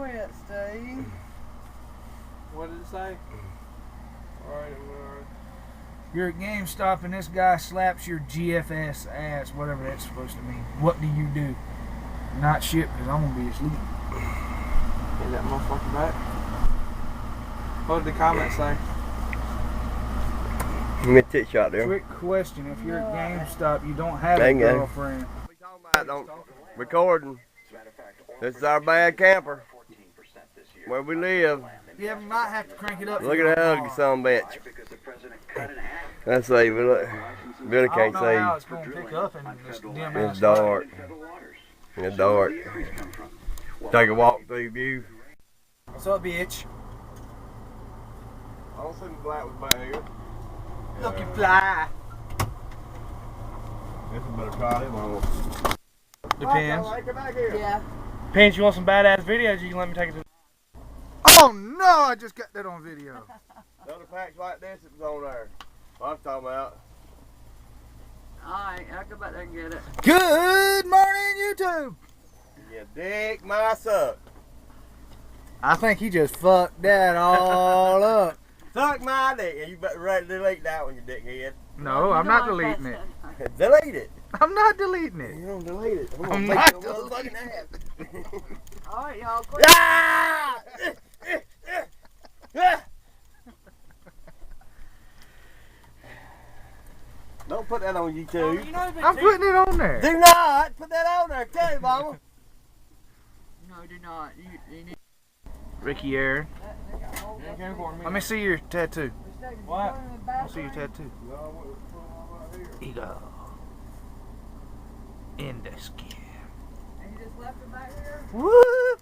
quit, Steve. What did it say? Alright, You're at GameStop and this guy slaps your GFS ass, whatever that's supposed to mean. What do you do? Not shit, because I'm going to be asleep. Get that motherfucker back. What did the comment say? Give me a tit shot there. Quick question, if you're at GameStop, you don't have a girlfriend. We talking about don't recording. This is our bad camper. Where we live. Yeah, we might have to crank it up. Look at that ugly son of a bitch. Let's see, Billy can't see. How it's going to pick up in this dim It's dark. It's dark. Take a walk through view. What's up, bitch? I don't see the black was back here. Looky fly. This is better try him on. Depends. Yeah. Pants, you want some badass videos? You can let me take it to. Oh no, I just got that on video. The other packs like this, it was on there. What I'm talking about. Alright, I'll go back there and get it. Good morning, YouTube. You dick my suck. I think he just fucked that all up. Suck my dick. And you better ready to delete that one, you dickhead. No, I'm not deleting it. Delete it. I'm not deleting it. You don't delete it. I'm not deleting it. Alright, y'all, quit. Ah! Don't put that on YouTube. I'm putting it on there. Do not put that on there, okay, Mama? No, do not. You need... Ricky Aaron. Let me see your tattoo. What? Let me see your tattoo. Ego. In the skin. And you just left it back here? Woo!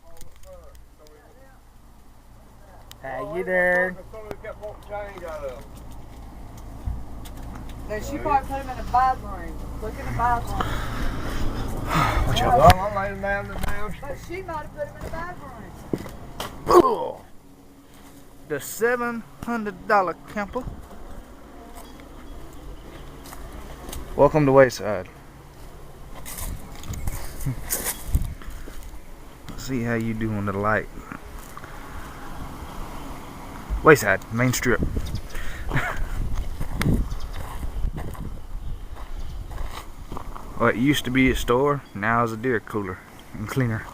How you doing? No, she probably put him in a bathroom. Look in the bathroom. Watch Well, out. I'm laying down the down. But she might have put him in the bathroom. The $700 camper. Welcome to Wayside. See how you do on the light. Wayside, main strip. Well, it used to be a store, now it's a deer cooler and cleaner.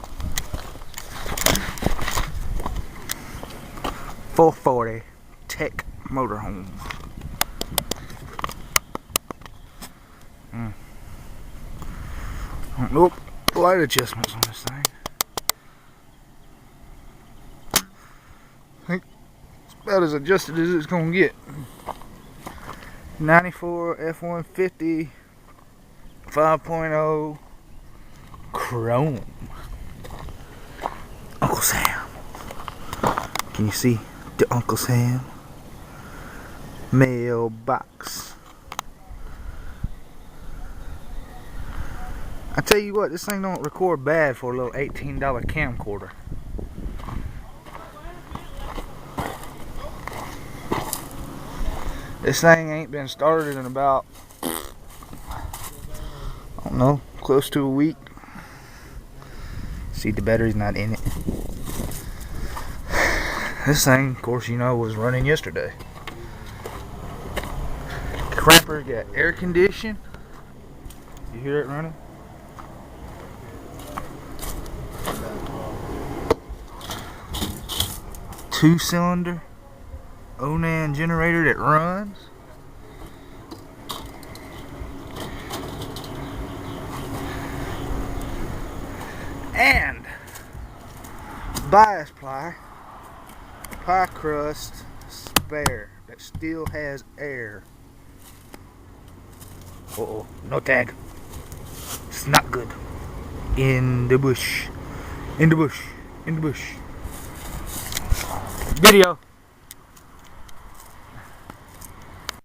440 Tech Motorhome. Nope, light adjustments on this thing. I think it's about as adjusted as it's gonna get. 94 F-150 5.0 Chrome. Uncle Sam. Can you see the Uncle Sam mailbox? I tell you what, this thing don't record bad for a little $18 camcorder. This thing ain't been started in about, I don't know, close to a week. See, the battery's not in it. This thing, of course, you know, was running yesterday. Crapper got air conditioning. You hear it running? Two-cylinder Onan generator that runs. And bias ply pie crust spare that still has air. Uh-oh, no tag. It's not good. In the bush. In the bush. In the bush. Video.